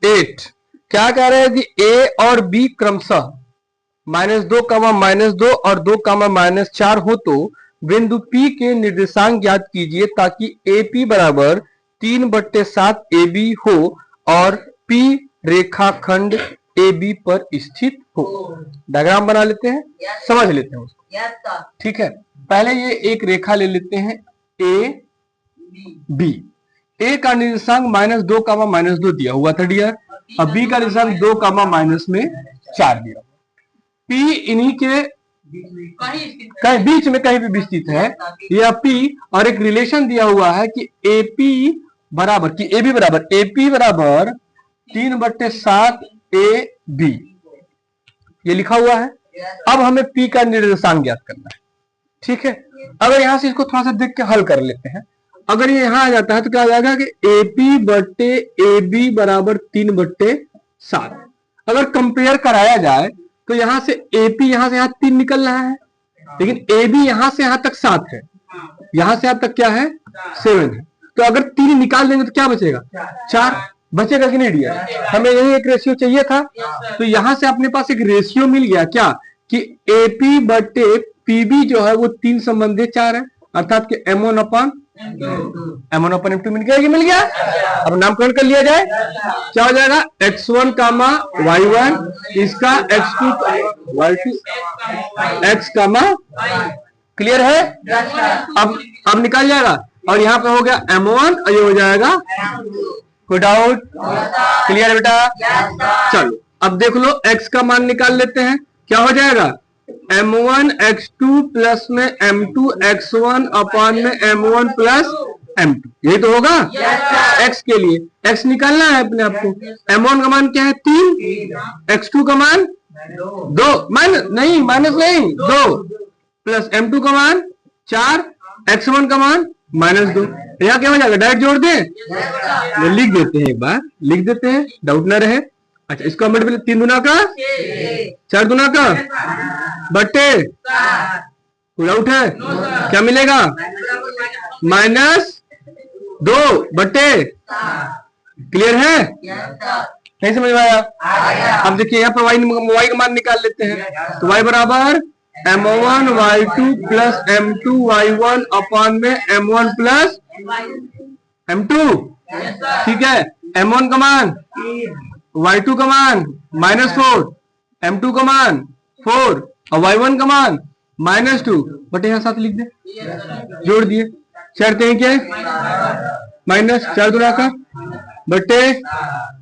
8। क्या कह रहे हैं कि ए और बी क्रमशः -2, -2 और 2, -4 हो तो बिंदु P के निर्देशांक ज्ञात कीजिए ताकि AP बराबर 3/7 AB हो और P रेखाखंड AB पर स्थित हो। डायग्राम बना लेते हैं, समझ लेते हैं उसको। ठीक है, पहले ये एक रेखा ले लेते हैं AB। A का निर्देशांक -2, -2 दिया हुआ था डियर, अब B का निर्देशांक 2, -4 दिया। P इन्हीं के कहीं बीच में कहीं भी स्थित है यह P, और एक रिलेशन दिया हुआ है कि AP बराबर कि AB बराबर AP बराबर 3/7 AB, ये लिखा हुआ है। अब हमें P का निर्देशांक ज्ञात करना है। ठीक है, अगर यहां से इसको थोड़ा सा देख के हल कर लेते हैं। अगर ये यहां आ जाता है तो क्या आ जाएगा कि AP/AB बराबर 3/7। अगर कंपेयर कराया जाए तो यहां से AP यहां से यहां 3 निकल रहा है, लेकिन AB यहां से यहां तक 7 है, यहां से यहां तक क्या है 7 है। तो अगर 3 निकाल देंगे तो क्या बचेगा 4 बचेगा कि नहीं डियर? हमें यही एक रेशियो चाहिए था, तो यहां से अपने पास एक रेशियो मिल गया क्या कि AP/PB जो है वो 3 संबंधी 4 है, अर्थात कि M1/M2 मिल गया कि मिल गया। अब नामकरण कर लिया जाए, क्या हो जाएगा X1, Y1, इसका X2, Y2, X, क्लियर है। अब निकल जाएगा, और यहाँ पे हो गया M1 और ये हो जाएगा, कोई डाउट? क्लियर है बेटा? चलो अब देख लो X का मान निकाल लेते हैं, क्या हो जाएगा M1 X2 प्लस में M2 X1 अपान में M1 प्लस M2, यही तो होगा। X के लिए X निकालना है अपने आपको। M1 का मान क्या है 3, X2 का मान 2, माइनस नहीं 2, प्लस M2 का मान 4, X1 का मान -2। यहाँ क्या हो जाएगा, डायरेक्ट जोड़ दें, लिख देते हैं, एक बार लिख देते हैं, डाउट ना रहे। अच्छा, इसका मल्टीपल 3 दुना का 4 दुना का बट्टे, कोई डाउट है? क्या मिलेगा -2 बट्टे, क्लियर है? नहीं समझ में आया? अब देखिए यहाँ पर y का मान निकाल लेते हैं, तो y बराबर M1 Y2 plus M2 Y1 अपान में M1 प्लस M2। ठीक है, M1 का मान Y2 का मान -4, M2 का मान 4 और Y1 का मान -2, बटे यहाँ 7 लिख दे, जोड़ दिए, चढ़ते हैं क्या -4 दुना का बट्टे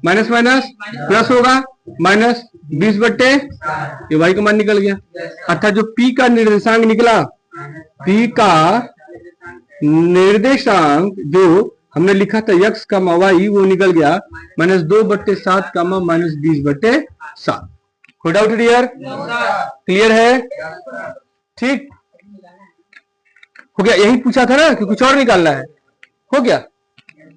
माइनस प्लस होगा -20 बट्टे, ये y का मान निकल गया। अर्थात जो P का निर्देशांक निकला, P का निर्देशांक जो हमने लिखा था x, y, वो निकल गया -2/7, -20/7। कोई डाउट डियर? क्लियर है? ठीक हो गया, यही पूछा था ना कि कुछ और निकालना है, हो गया।